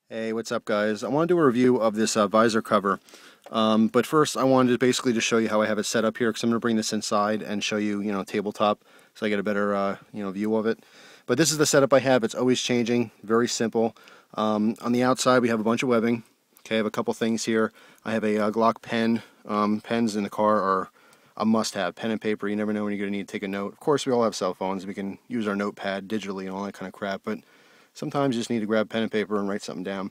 Hey, what's up guys? I want to do a review of this visor cover. But first I wanted to basically just show you how I have it set up here, because I'm going to bring this inside and show you, tabletop, so I get a better, view of it. But this is the setup I have. It's always changing, very simple. On the outside we have a bunch of webbing. Okay, I have a couple things here. I have a Glock pen. Pens in the car are a must-have. Pen and paper, you never know when you're going to need to take a note. Of course, we all have cell phones. We can use our notepad digitally and all that kind of crap, but sometimes you just need to grab pen and paper and write something down.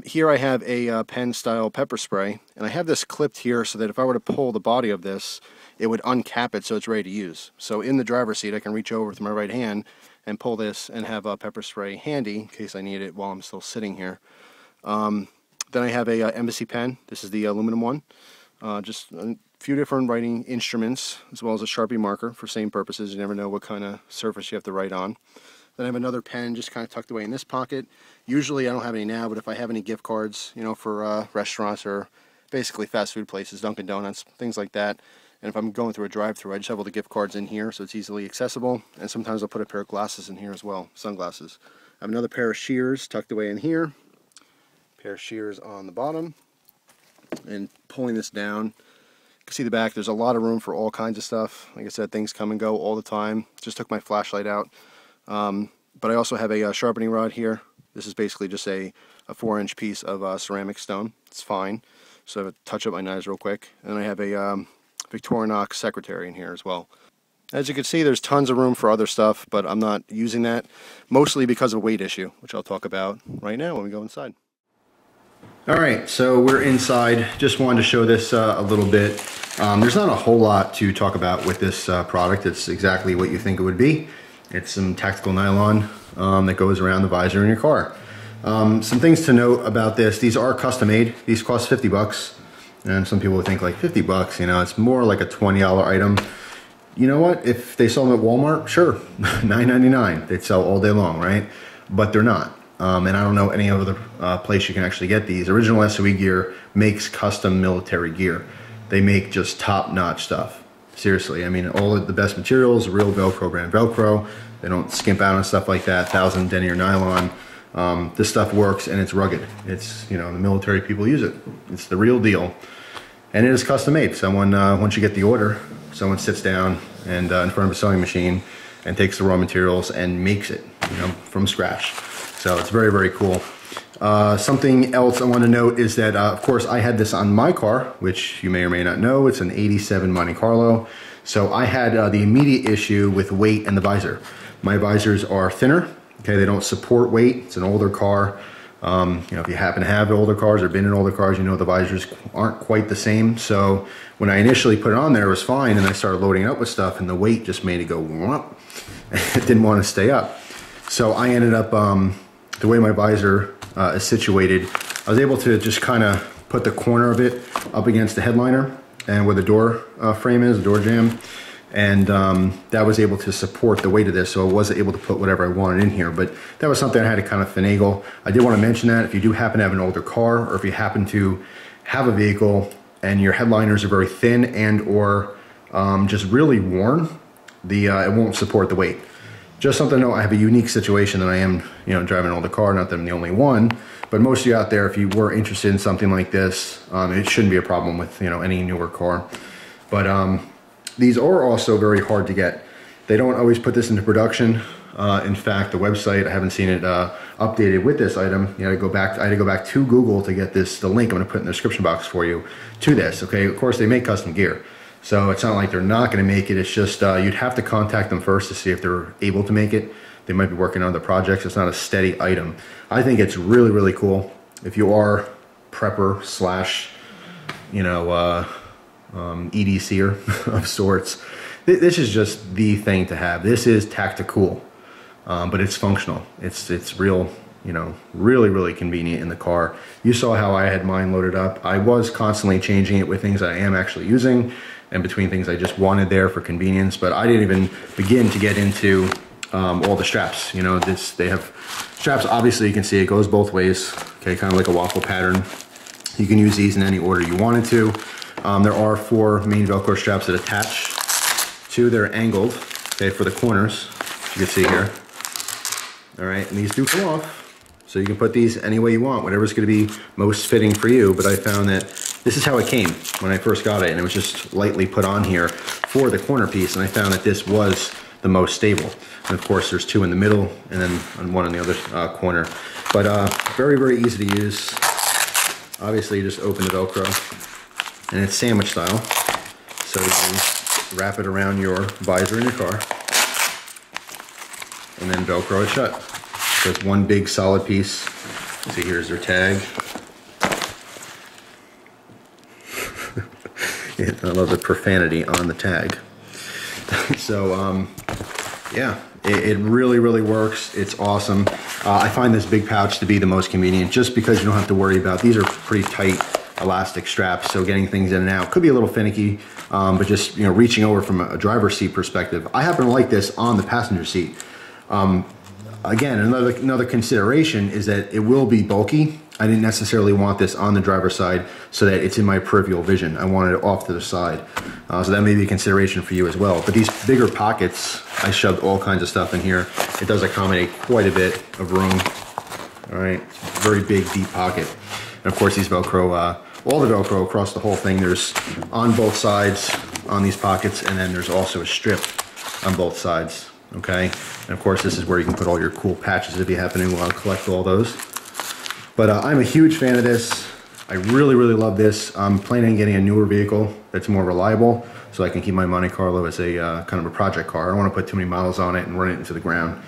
Here I have a pen-style pepper spray, and I have this clipped here so that if I were to pull the body of this, it would uncap it so it's ready to use. So in the driver's seat, I can reach over with my right hand and pull this and have a pepper spray handy in case I need it while I'm still sitting here. Then I have a embassy pen. This is the aluminum one. Just a few different writing instruments, as well as a Sharpie marker for same purposes. You never know what kind of surface you have to write on. Then I have another pen just kind of tucked away in this pocket. Usually I don't have any now, but if I have any gift cards, for restaurants or basically fast food places, Dunkin' Donuts, things like that, and if I'm going through a drive-thru, I just have all the gift cards in here so it's easily accessible. And sometimes I'll put a pair of glasses in here as well, sunglasses. I have another pair of shears tucked away in here, pair of shears on the bottom, and pulling this down, you can see the back. There's a lot of room for all kinds of stuff. Like I said, things come and go all the time. Just took my flashlight out. But I also have a sharpening rod here. This is basically just a 4-inch piece of ceramic stone. It's fine. So I have to touch up my knives real quick. And I have a Victorinox secretary in here as well. As you can see, there's tons of room for other stuff, but I'm not using that, mostly because of a weight issue, which I'll talk about right now when we go inside. Alright, so we're inside. Just wanted to show this a little bit. There's not a whole lot to talk about with this product. It's exactly what you think it would be. It's some tactical nylon that goes around the visor in your car. Some things to note about this: these are custom made. These cost 50 bucks. And some people would think like 50 bucks, it's more like a $20 item. You know what? If they sell them at Walmart, sure, $9.99. They'd sell all day long, right? But they're not. And I don't know any other place you can actually get these. Original SOE Gear makes custom military gear. They make just top-notch stuff. Seriously, I mean, all of the best materials, real Velcro brand Velcro. They don't skimp out on stuff like that, 1000 denier nylon. This stuff works and it's rugged. It's, the military people use it. It's the real deal. And it is custom made. Someone, once you get the order, someone sits down and in front of a sewing machine and takes the raw materials and makes it, from scratch. So it's very, very cool. Something else I want to note is that, of course, I had this on my car, which you may or may not know. It's an 87 Monte Carlo. So I had the immediate issue with weight and the visor. My visors are thinner. Okay, they don't support weight. It's an older car. If you happen to have older cars or been in older cars, the visors aren't quite the same. So when I initially put it on there, it was fine, and I started loading it up with stuff, and the weight just made it go whomp. It didn't want to stay up. So I ended up, the way my visor is situated, I was able to just kind of put the corner of it up against the headliner and where the door frame is, the door jamb, and that was able to support the weight of this, so I wasn't able to put whatever I wanted in here. But that was something I had to kind of finagle. I did want to mention that if you do happen to have an older car, or if you happen to have a vehicle and your headliners are very thin and or just really worn, it won't support the weight. Just something to know, I have a unique situation that I am, driving an older car, not that I'm the only one, but most of you out there, if you were interested in something like this, it shouldn't be a problem with, any newer car. But these are also very hard to get. They don't always put this into production. In fact, the website, I haven't seen it updated with this item. I had to go back to Google to get the link I'm gonna put in the description box for you to this, okay? Of course, they make custom gear. So it's not like they're not going to make it. It's just you'd have to contact them first to see if they're able to make it. They might be working on other projects. It's not a steady item. I think it's really, really cool. If you are prepper slash, EDCer of sorts, this is just the thing to have. This is tactical, but it's functional. It's real, really, really convenient in the car. You saw how I had mine loaded up. I was constantly changing it with things I am actually using, and between things I just wanted there for convenience, but I didn't even begin to get into all the straps. They have straps, obviously you can see it goes both ways, okay, kind of like a waffle pattern. You can use these in any order you wanted to. There are 4 main Velcro straps that attach to. They're angled, okay, for the corners, you can see here. All right, and these do come off. So you can put these any way you want, whatever's going to be most fitting for you. But I found that this is how it came when I first got it, and it was just lightly put on here for the corner piece, and I found that this was the most stable. And of course there's two in the middle and then one on the other corner. But very, very easy to use. Obviously you just open the Velcro, and it's sandwich style. So you wrap it around your visor in your car and then Velcro it shut. So it's one big solid piece. See, here's their tag. I love the profanity on the tag. So yeah, it really, really works. It's awesome. I find this big pouch to be the most convenient just because you don't have to worry about, these are pretty tight elastic straps, so getting things in and out could be a little finicky, but just, you know, reaching over from a driver's seat perspective. I happen to like this on the passenger seat. Again, another consideration is that it will be bulky. I didn't necessarily want this on the driver's side so that it's in my peripheral vision. I wanted it off to the side. So that may be a consideration for you as well. But these bigger pockets, I shoved all kinds of stuff in here. It does accommodate quite a bit of room. All right, very big, deep pocket. And of course these Velcro, all the Velcro across the whole thing, there's on both sides on these pockets, and then there's also a strip on both sides, okay? And of course this is where you can put all your cool patches if you happen to collect all those. But I'm a huge fan of this. I really, really love this. I'm planning on getting a newer vehicle that's more reliable so I can keep my Monte Carlo as a kind of a project car. I don't want to put too many miles on it and run it into the ground.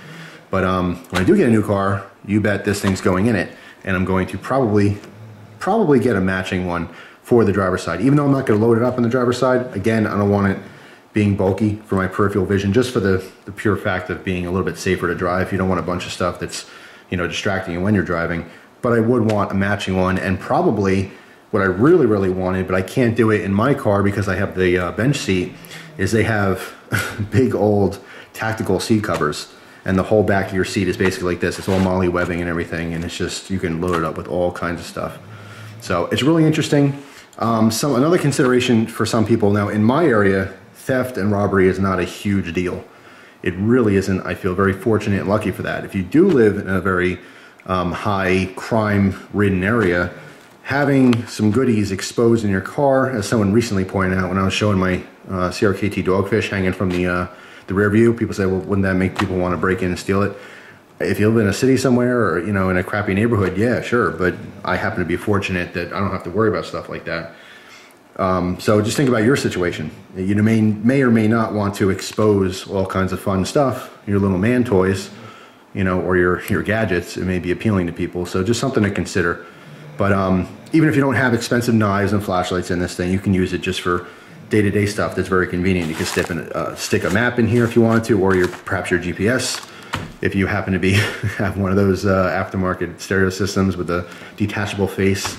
But when I do get a new car, you bet this thing's going in it. And I'm going to probably get a matching one for the driver's side. Even though I'm not going to load it up on the driver's side, again, I don't want it being bulky for my peripheral vision, just for the pure fact of being a little bit safer to drive. You don't want a bunch of stuff that's, you know, distracting you when you're driving. But I would want a matching one, and probably what I really, really wanted, but I can't do it in my car because I have the bench seat, is they have big old tactical seat covers, and the whole back of your seat is basically like this. It's all MOLLE webbing and everything, and it's just, you can load it up with all kinds of stuff. So it's really interesting. Another consideration for some people, now in my area, theft and robbery is not a huge deal. It really isn't. I feel very fortunate and lucky for that. If you do live in a very high crime-ridden area, having some goodies exposed in your car, as someone recently pointed out when I was showing my CRKT dogfish hanging from the rear view, people say, well, wouldn't that make people want to break in and steal it? If you live in a city somewhere, or, you know, in a crappy neighborhood, yeah, sure, but I happen to be fortunate that I don't have to worry about stuff like that. So just think about your situation. You may or may not want to expose all kinds of fun stuff, your little man toys, you know, or your gadgets. It may be appealing to people, so just something to consider. But even if you don't have expensive knives and flashlights in this thing, you can use it just for day-to-day stuff that's very convenient. You can stick a map in here if you wanted to, or perhaps your GPS, if you happen to have one of those aftermarket stereo systems with a detachable face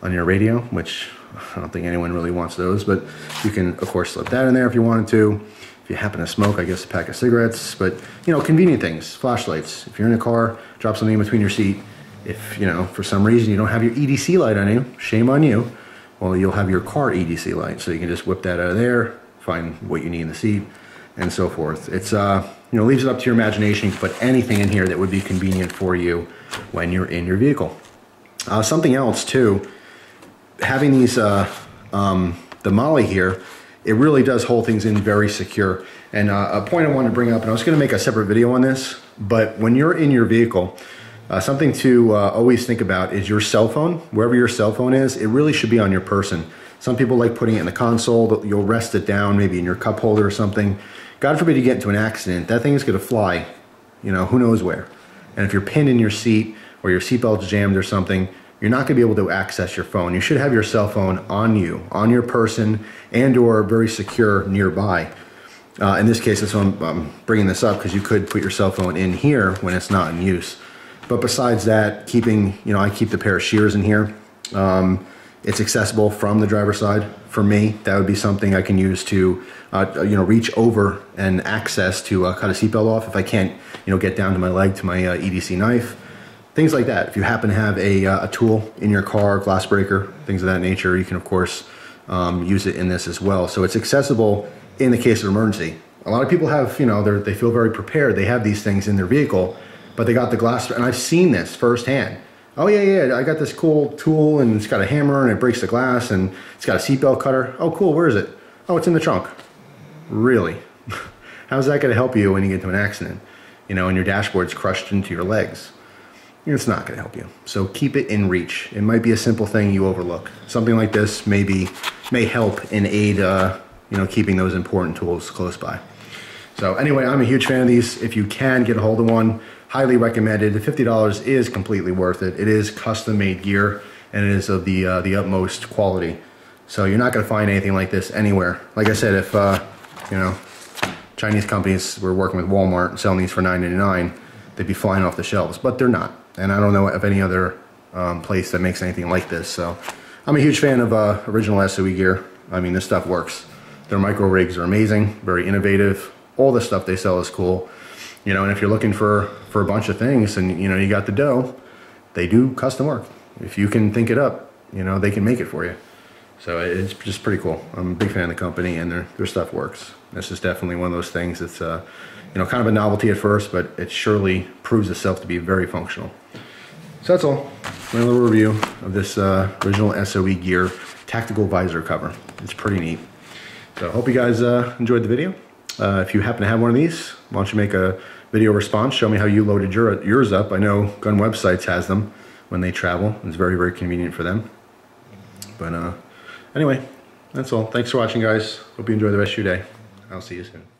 on your radio, which I don't think anyone really wants those, but you can, of course, slip that in there if you wanted to. If you happen to smoke, I guess a pack of cigarettes, but, you know, convenient things, flashlights. If you're in a car, drop something in between your seat. If, you know, for some reason you don't have your EDC light on you, shame on you. Well, you'll have your car EDC light, so you can just whip that out of there, find what you need in the seat, and so forth. It's, you know, leaves it up to your imagination to put anything in here that would be convenient for you when you're in your vehicle. Something else, too, having these, the MOLLE here, it really does hold things in very secure. And a point I wanted to bring up, and I was going to make a separate video on this, but when you're in your vehicle, something to always think about is your cell phone. Wherever your cell phone is, it really should be on your person. Some people like putting it in the console. You'll rest it down, maybe in your cup holder or something. God forbid you get into an accident, that thing is going to fly, you know, who knows where. And if you're pinned in your seat or your seatbelt's jammed or something, you're not going to be able to access your phone. You should have your cell phone on you, on your person, and or very secure nearby. In this case, that's why I'm bringing this up, because you could put your cell phone in here when it's not in use. But besides that, keeping, you know, I keep the pair of shears in here. It's accessible from the driver's side. For me, that would be something I can use to, you know, reach over and access to cut a seatbelt off if I can't, you know, get down to my leg to my EDC knife. Things like that. If you happen to have a tool in your car, glass breaker, things of that nature, you can, of course, use it in this as well. So it's accessible in the case of emergency. A lot of people have, you know, they feel very prepared. They have these things in their vehicle, but they got the glass, and I've seen this firsthand. Oh yeah, I got this cool tool, and it's got a hammer, and it breaks the glass, and it's got a seatbelt cutter. Oh cool, where is it? Oh, it's in the trunk. Really? How's that going to help you when you get into an accident? You know, and your dashboard's crushed into your legs. It's not going to help you. So keep it in reach. It might be a simple thing you overlook. Something like this may help and aid, you know, keeping those important tools close by. So anyway, I'm a huge fan of these. If you can get a hold of one, highly recommended. The $50 is completely worth it. It is custom made gear, and it is of the utmost quality. So you're not going to find anything like this anywhere. Like I said, if you know, Chinese companies were working with Walmart and selling these for $9.99, they'd be flying off the shelves, but they're not. And I don't know of any other place that makes anything like this. So I'm a huge fan of original SOE gear. I mean, this stuff works. Their micro rigs are amazing, very innovative. All the stuff they sell is cool. You know, and if you're looking for a bunch of things and, you know, you got the dough, they do custom work. If you can think it up, you know, they can make it for you. So it's just pretty cool. I'm a big fan of the company, and their stuff works. This is definitely one of those things that's, you know, kind of a novelty at first, but it surely proves itself to be very functional. So that's all. My little review of this original SOE gear tactical visor cover. It's pretty neat. So I hope you guys enjoyed the video. If you happen to have one of these, why don't you make a video response? Show me how you loaded yours up. I know Gun Websites has them when they travel. It's very, very convenient for them. But anyway, that's all. Thanks for watching, guys. Hope you enjoy the rest of your day. I'll see you soon.